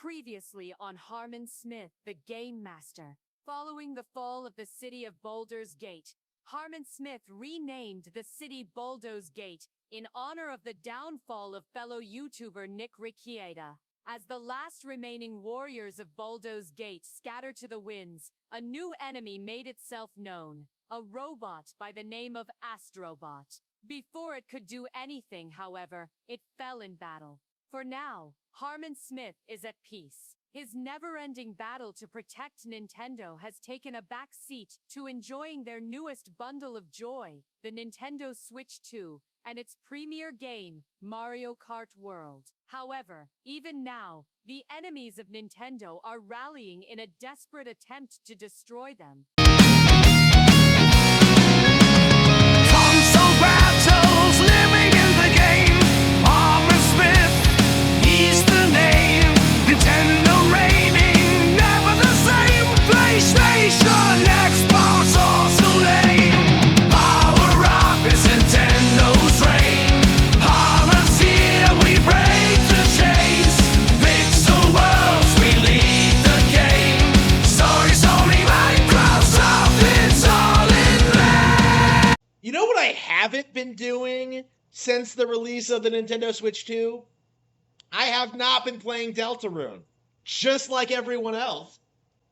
Previously on Harman Smith, the Game Master. Following the fall of the city of Baldur's Gate, Harman Smith renamed the city Baldur's Gate in honor of the downfall of fellow YouTuber Nick Riccieta. As the last remaining warriors of Baldur's Gate scatter to the winds, a new enemy made itself known, a robot by the name of Astrobot. Before it could do anything, however, it fell in battle. For now, Harman Smith is at peace. His never-ending battle to protect Nintendo has taken a back seat to enjoying their newest bundle of joy, the Nintendo Switch 2, and its premier game, Mario Kart World. However, even now, the enemies of Nintendo are rallying in a desperate attempt to destroy them. Console battles living in the game. Harman Smith, he's the name. Nintendo reigning, never the same. PlayStation, Xbox, also lame. Power up is Nintendo's reign. Harman's here, we break the chains. Pixel worlds, we lead the game. Stories only Minecraft, it's all in there. You know what I haven't been doing since the release of the Nintendo Switch 2? I have not been playing Deltarune, just like everyone else.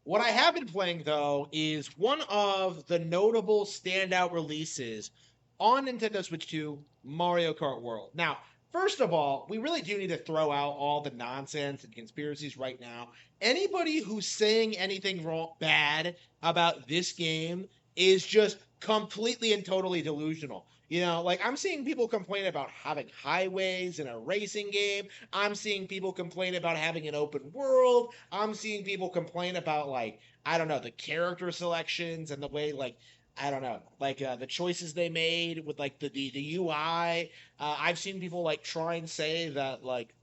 What I have been playing, though, is one of the notable standout releases on Nintendo Switch 2, Mario Kart World. Now, first of all, we really do need to throw out all the nonsense and conspiracies right now. Anybody who's saying anything wrong, bad about this game is just completely and totally delusional. You know, like I'm seeing people complain about having highways in a racing game. I'm seeing people complain about having an open world. I'm seeing people complain about, like, I don't know, the character selections and the way, like, I don't know, like the choices they made with like the UI. I've seen people like try and say that like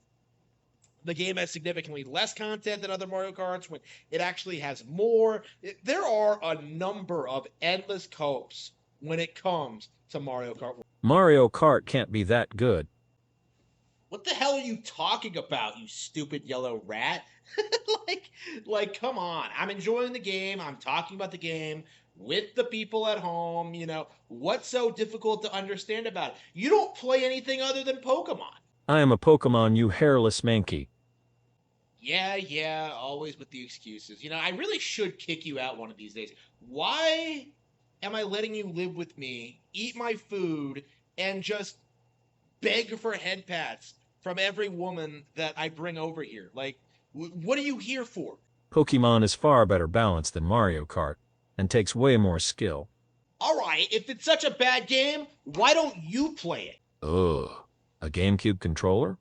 the game has significantly less content than other Mario Karts when it actually has more. There are a number of endless copes when it comes to Mario Kart. Mario Kart can't be that good. What the hell are you talking about, you stupid yellow rat? like, come on. I'm enjoying the game. I'm talking about the game with the people at home. You know, what's so difficult to understand about it? You don't play anything other than Pokemon. I am a Pokemon, you hairless manky. Yeah, always with the excuses. You know, I really should kick you out one of these days. Why am I letting you live with me, eat my food, and just beg for head pats from every woman that I bring over here? Like, what are you here for? Pokemon is far better balanced than Mario Kart, and takes way more skill. Alright, if it's such a bad game, why don't you play it? Ugh, a GameCube controller?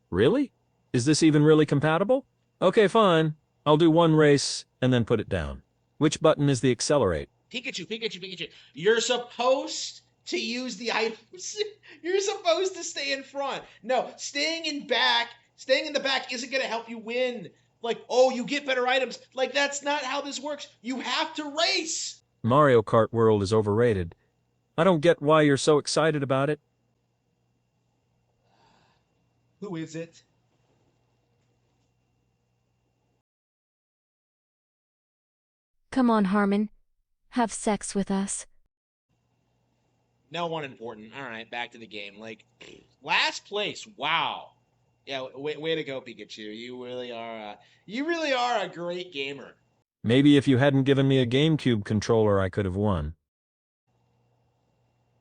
Really? Is this even really compatible? Okay, fine. I'll do one race, and then put it down. Which button is the accelerate? Pikachu. You're supposed to use the items. You're supposed to stay in front. No, staying in the back isn't going to help you win. Like, oh, you get better items. Like, that's not how this works. You have to race. Mario Kart World is overrated. I don't get why you're so excited about it. Who is it? Come on, Harman. Have sex with us. No one important. All right, back to the game. Like, last place. Wow. Yeah, way to go, Pikachu. You really are a great gamer. Maybe if you hadn't given me a GameCube controller, I could have won.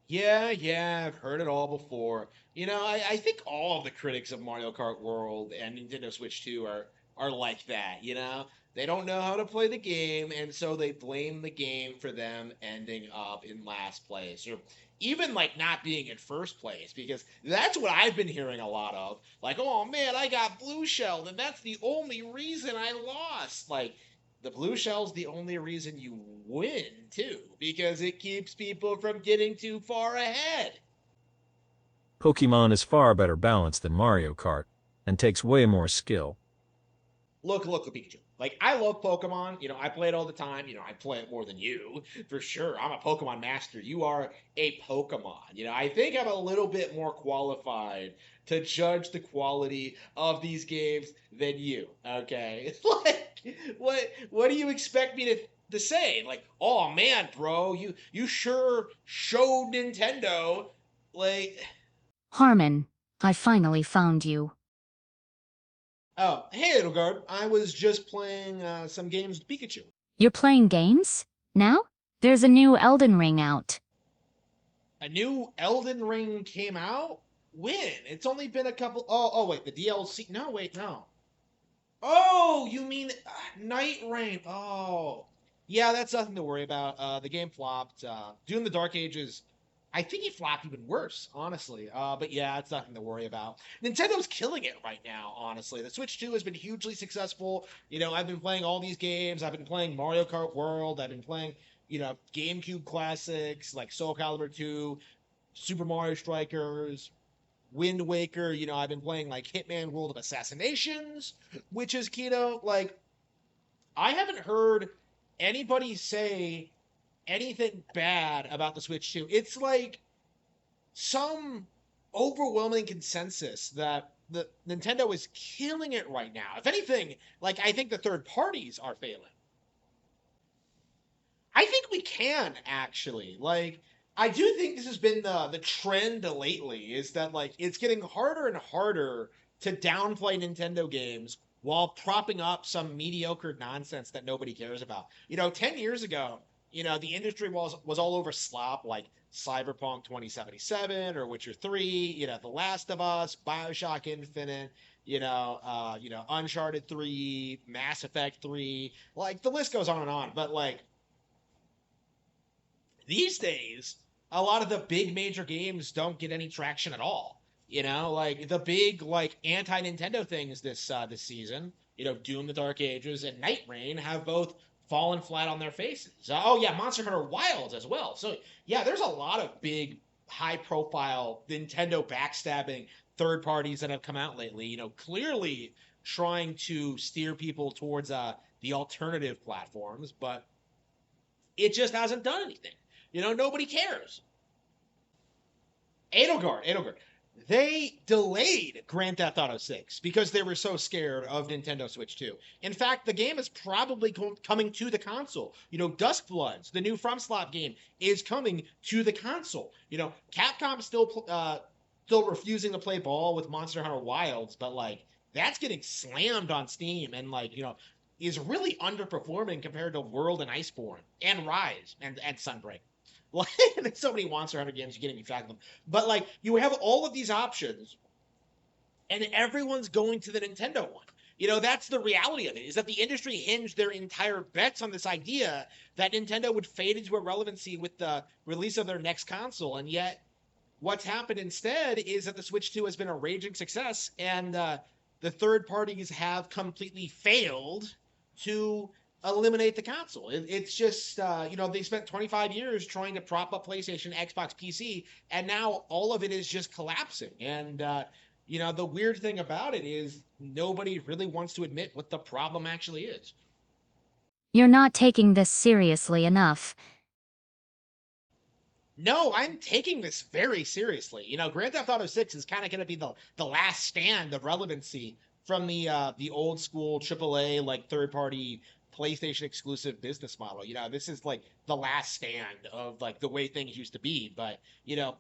Yeah, I've heard it all before. You know, I think all of the critics of Mario Kart World and Nintendo Switch 2 are like that, you know? They don't know how to play the game, and so they blame the game for them ending up in last place, or even, like, not being in first place, because that's what I've been hearing a lot of. Like, oh, man, I got blue shelled, and that's the only reason I lost. Like, the blue shell's the only reason you win, too, because it keeps people from getting too far ahead. Pokemon is far better balanced than Mario Kart, and takes way more skill. look, Pikachu. Like, I love Pokemon. I play it all the time. I play it more than you, for sure. I'm a Pokemon master. You are a Pokemon. I think I'm a little bit more qualified to judge the quality of these games than you. Okay, like, what do you expect me to say? Like, oh man, bro, you sure showed Nintendo. Like, Harman, I finally found you. oh, hey, Edelgard, I was just playing some games with Pikachu. You're playing games? Now? There's a new Elden Ring out. A new Elden Ring came out? When? It's only been a couple. Oh, wait, the DLC. No, wait, no. Oh, you mean Night Rain? Oh, yeah, that's nothing to worry about. The game flopped. Doom the Dark Ages. I think he flopped even worse, honestly. But yeah, it's nothing to worry about. Nintendo's killing it right now, honestly. The Switch 2 has been hugely successful. I've been playing all these games. I've been playing Mario Kart World. I've been playing, GameCube classics like Soul Calibur 2, Super Mario Strikers, Wind Waker. I've been playing like Hitman World of Assassinations, which is like, I haven't heard anybody say anything bad about the Switch 2. It's like some overwhelming consensus that the Nintendo is killing it right now. If anything, like, I think the third parties are failing. I think we can actually. Like, I do think this has been the trend lately, is that like it's getting harder and harder to downplay Nintendo games while propping up some mediocre nonsense that nobody cares about. 10 years ago, the industry was all over slop like Cyberpunk 2077 or Witcher 3, The Last of Us, BioShock Infinite, Uncharted 3, Mass Effect 3, like the list goes on and on. But like, these days, a lot of the big major games don't get any traction at all. Like the big like anti Nintendo things this season. Doom: The Dark Ages and Night Rain have both fallen flat on their faces. Oh yeah, Monster Hunter Wilds as well. So yeah, there's a lot of big, high profile Nintendo backstabbing third parties that have come out lately. Clearly trying to steer people towards the alternative platforms, but it just hasn't done anything. Nobody cares. Edelgard. They delayed Grand Theft Auto 6 because they were so scared of Nintendo Switch 2. In fact, the game is probably coming to the console. Dusk Bloods, the new FromSlot game, is coming to the console. Capcom still refusing to play ball with Monster Hunter Wilds, but like, that's getting slammed on Steam and like, is really underperforming compared to World and Iceborne and Rise and Sunbreak. Like, there's so many Monster Hunter games, you can't even track them. But like, you have all of these options, and everyone's going to the Nintendo one. That's the reality of it, is that the industry hinged their entire bets on this idea that Nintendo would fade into irrelevancy with the release of their next console. And yet, what's happened instead is that the Switch 2 has been a raging success, and the third parties have completely failed to eliminate the console. It's just, they spent 25 years trying to prop up PlayStation, Xbox, PC, and now all of it is just collapsing. And, the weird thing about it is nobody really wants to admit what the problem actually is. You're not taking this seriously enough. No, I'm taking this very seriously. Grand Theft Auto 6 is kind of going to be the last stand of relevancy from the old school AAA like third party PlayStation exclusive business model. This is like the last stand of like the way things used to be. But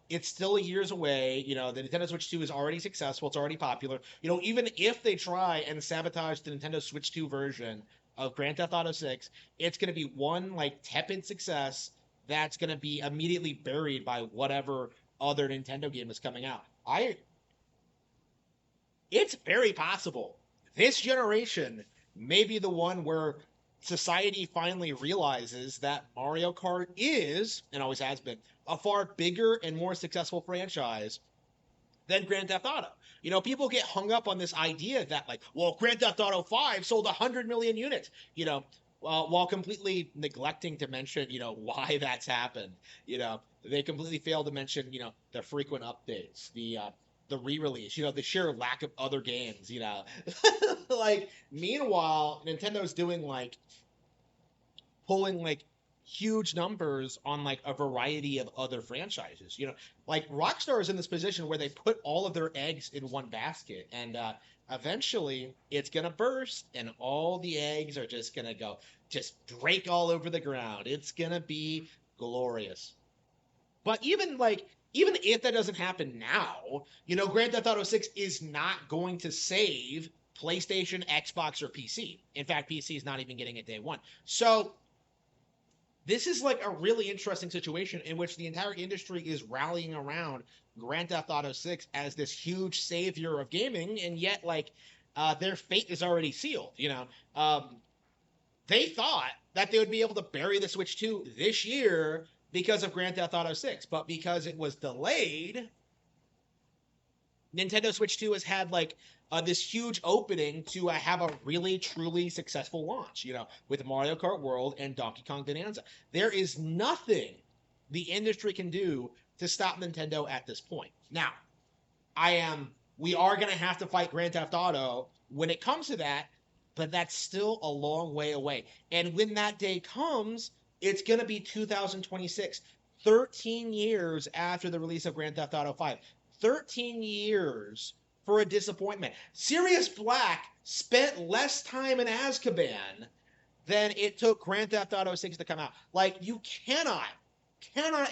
it's still years away. The Nintendo Switch 2 is already successful. It's already popular. Even if they try and sabotage the Nintendo Switch 2 version of Grand Theft Auto 6, it's going to be one like tepid success that's going to be immediately buried by whatever other Nintendo game is coming out. It's very possible this generation may be the one where society finally realizes that Mario Kart is, and always has been, a far bigger and more successful franchise than Grand Theft Auto. People get hung up on this idea that like, well, Grand Theft Auto 5 sold 100 million units, while completely neglecting to mention, why that's happened. They completely fail to mention, the frequent updates, the the re-release, the sheer lack of other games, like meanwhile Nintendo's doing like pulling like huge numbers on like a variety of other franchises. Like Rockstar is in this position where they put all of their eggs in one basket, and eventually it's gonna burst, and all the eggs are just gonna go just break all over the ground. It's gonna be glorious. But even if that doesn't happen now, Grand Theft Auto 6 is not going to save PlayStation, Xbox, or PC. In fact, PC is not even getting it day one. So this is like a really interesting situation in which the entire industry is rallying around Grand Theft Auto 6 as this huge savior of gaming, and yet like their fate is already sealed. They thought that they would be able to bury the Switch 2 this year because of Grand Theft Auto 6, but because it was delayed, Nintendo Switch 2 has had like this huge opening to have a really truly successful launch, with Mario Kart World and Donkey Kong Bonanza. There is nothing the industry can do to stop Nintendo at this point. Now, we are going to have to fight Grand Theft Auto when it comes to that, but that's still a long way away. And when that day comes, it's going to be 2026, 13 years after the release of Grand Theft Auto 5. 13 years for a disappointment. Sirius Black spent less time in Azkaban than it took Grand Theft Auto 6 to come out. Like, you cannot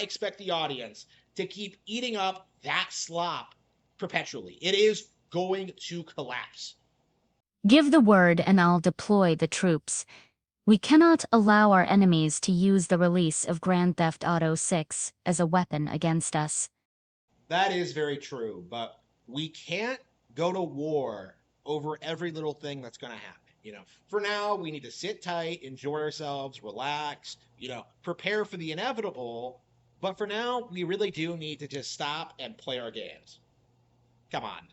expect the audience to keep eating up that slop perpetually. It is going to collapse. Give the word and I'll deploy the troops. We cannot allow our enemies to use the release of Grand Theft Auto 6 as a weapon against us. That is very true, but we can't go to war over every little thing that's going to happen. For now, we need to sit tight, enjoy ourselves, relax, prepare for the inevitable. But for now, we really do need to just stop and play our games. Come on,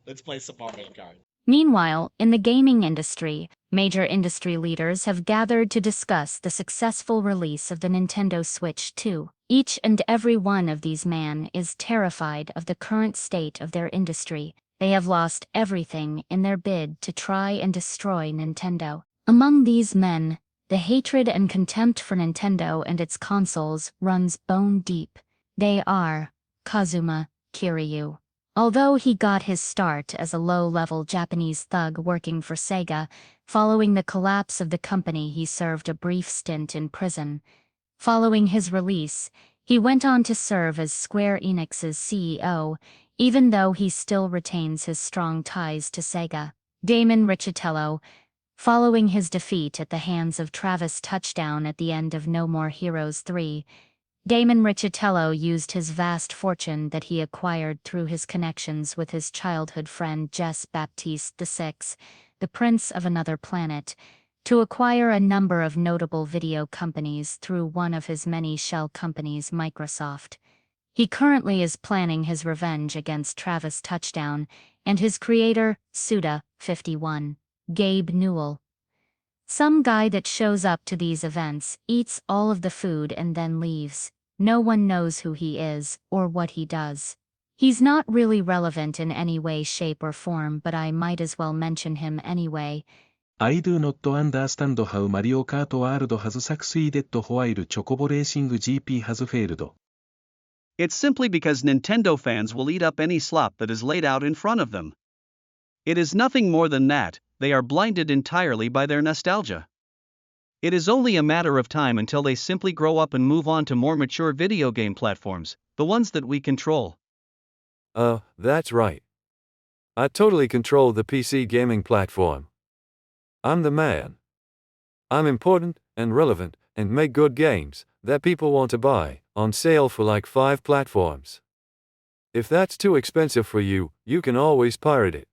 let's play some Mario Kart. Meanwhile, in the gaming industry, major industry leaders have gathered to discuss the successful release of the Nintendo Switch 2. Each and every one of these men is terrified of the current state of their industry. They have lost everything in their bid to try and destroy Nintendo. Among these men, the hatred and contempt for Nintendo and its consoles runs bone deep. They are Kazuma Kiryu. Although he got his start as a low-level Japanese thug working for Sega, following the collapse of the company he served a brief stint in prison. Following his release, he went on to serve as Square Enix's CEO, even though he still retains his strong ties to Sega. Damon Riccitello, following his defeat at the hands of Travis Touchdown at the end of No More Heroes 3, Damon Riccitello used his vast fortune that he acquired through his connections with his childhood friend Jess Baptiste VI, the Prince of Another Planet, to acquire a number of notable video companies through one of his many shell companies, Microsoft. He currently is planning his revenge against Travis Touchdown and his creator, Suda51, Gabe Newell. Some guy that shows up to these events, eats all of the food and then leaves. No one knows who he is or what he does. He's not really relevant in any way, shape or form, but I might as well mention him anyway. I do not understand how Mario Kart World has succeeded while Chocobo Racing GP has failed. It's simply because Nintendo fans will eat up any slop that is laid out in front of them. It is nothing more than that. They are blinded entirely by their nostalgia. It is only a matter of time until they simply grow up and move on to more mature video game platforms, the ones that we control. That's right. I totally control the PC gaming platform. I'm the man. I'm important and relevant and make good games that people want to buy, on sale for like 5 platforms. If that's too expensive for you, you can always pirate it.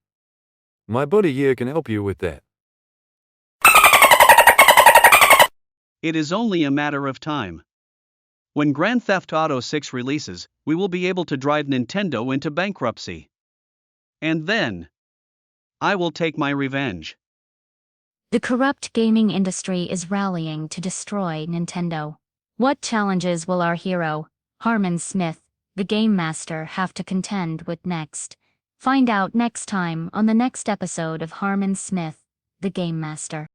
My buddy here can help you with that. It is only a matter of time. When Grand Theft Auto 6 releases, we will be able to drive Nintendo into bankruptcy. And then, I will take my revenge. The corrupt gaming industry is rallying to destroy Nintendo. What challenges will our hero, Harman Smith, the Game Master, have to contend with next? Find out next time on the next episode of Harman Smith, the Game Master.